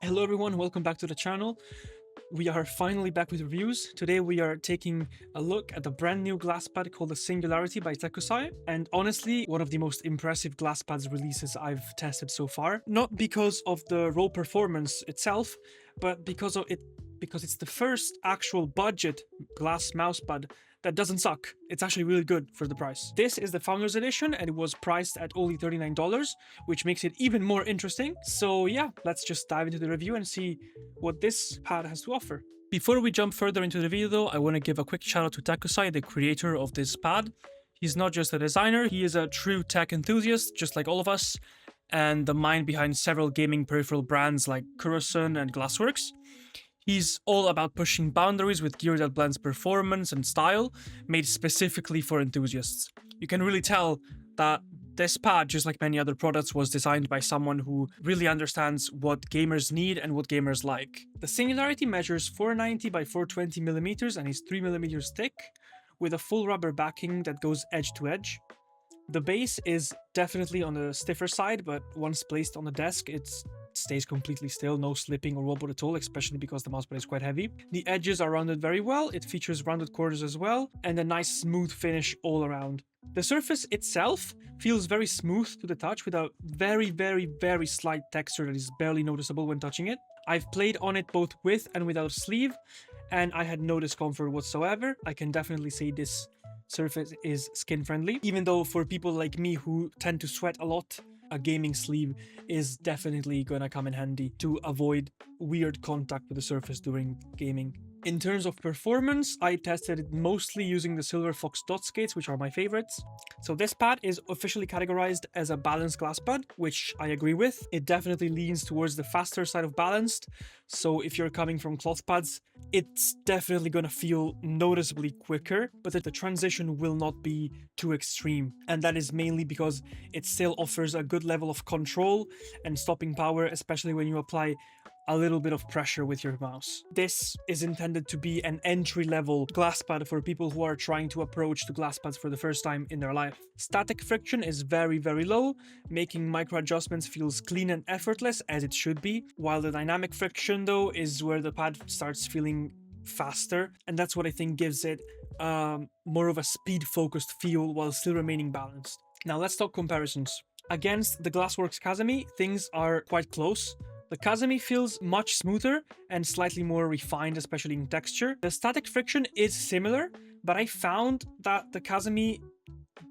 Hello everyone, welcome back to the channel. We are finally back with reviews. Today we are taking a look at the brand new glass pad called the Singularity by Tekkusai. And honestly, one of the most impressive glass pads releases I've tested so far. Not because of the raw performance itself, but because it's the first actual budget glass mousepad that doesn't suck. It's actually really good for the price. This is the Founders Edition and it was priced at only $39, which makes it even more interesting. So yeah, let's just dive into the review and see what this pad has to offer. Before we jump further into the video though, I want to give a quick shout out to Tekkusai, the creator of this pad. He's not just a designer, he is a true tech enthusiast, just like all of us, and the mind behind several gaming peripheral brands like DOESN and Glassworks. He's all about pushing boundaries with gear that blends performance and style, made specifically for enthusiasts. You can really tell that this pad, just like many other products, was designed by someone who really understands what gamers need and what gamers like. The Singularity measures 490 by 420 millimeters and is 3 millimeters thick, with a full rubber backing that goes edge to edge. The base is definitely on the stiffer side, but once placed on the desk, it stays completely still, no slipping or wobble at all, especially because the mousepad is quite heavy. The edges are rounded very well, it features rounded corners as well, and a nice smooth finish all around. The surface itself feels very smooth to the touch with a very slight texture that is barely noticeable when touching it. I've played on it both with and without sleeve, and I had no discomfort whatsoever. I can definitely say this surface is skin friendly, even though for people like me who tend to sweat a lot, a gaming sleeve is definitely gonna come in handy to avoid weird contact with the surface during gaming. In terms of performance, I tested it mostly using the Silver Fox dot skates, which are my favorites. So this pad is officially categorized as a balanced glass pad, which I agree with. It definitely leans towards the faster side of balanced, so if you're coming from cloth pads, it's definitely gonna feel noticeably quicker, but the transition will not be too extreme. And that is mainly because it still offers a good level of control and stopping power, especially when you apply a little bit of pressure with your mouse. This is intended to be an entry-level glass pad for people who are trying to approach the glass pads for the first time in their life. Static friction is very low, making micro adjustments feels clean and effortless as it should be, while the dynamic friction though is where the pad starts feeling faster, and that's what I think gives it more of a speed-focused feel while still remaining balanced. Now let's talk comparisons. Against the Glassworks Kazami, things are quite close. The Kazami feels much smoother and slightly more refined, especially in texture. The static friction is similar, but I found that the Kazami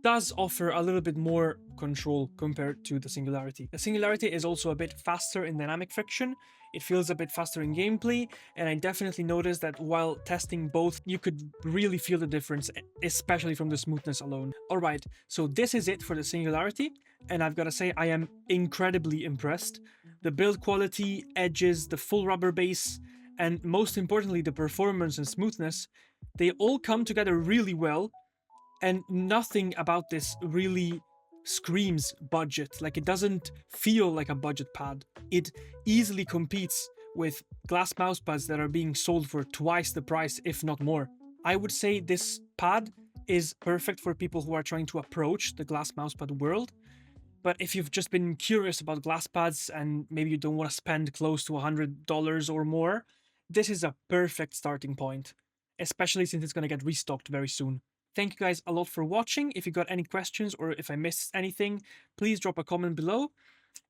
does offer a little bit more control compared to the Singularity. The Singularity is also a bit faster in dynamic friction, it feels a bit faster in gameplay, and I definitely noticed that while testing both, you could really feel the difference, especially from the smoothness alone. Alright, so this is it for the Singularity, and I've gotta say I am incredibly impressed. The build quality, edges, the full rubber base, and most importantly the performance and smoothness, they all come together really well, and nothing about this really screams budget. Like, it doesn't feel like a budget pad. It easily competes with glass mousepads that are being sold for twice the price, if not more. I would say this pad is perfect for people who are trying to approach the glass mousepad world. But if you've just been curious about glass pads and maybe you don't want to spend close to $100 or more, this is a perfect starting point, especially since it's going to get restocked very soon. Thank you guys a lot for watching. If you got any questions or if I missed anything, please drop a comment below.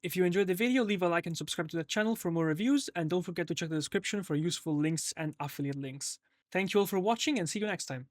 If you enjoyed the video, leave a like and subscribe to the channel for more reviews, and don't forget to check the description for useful links and affiliate links. Thank you all for watching and see you next time.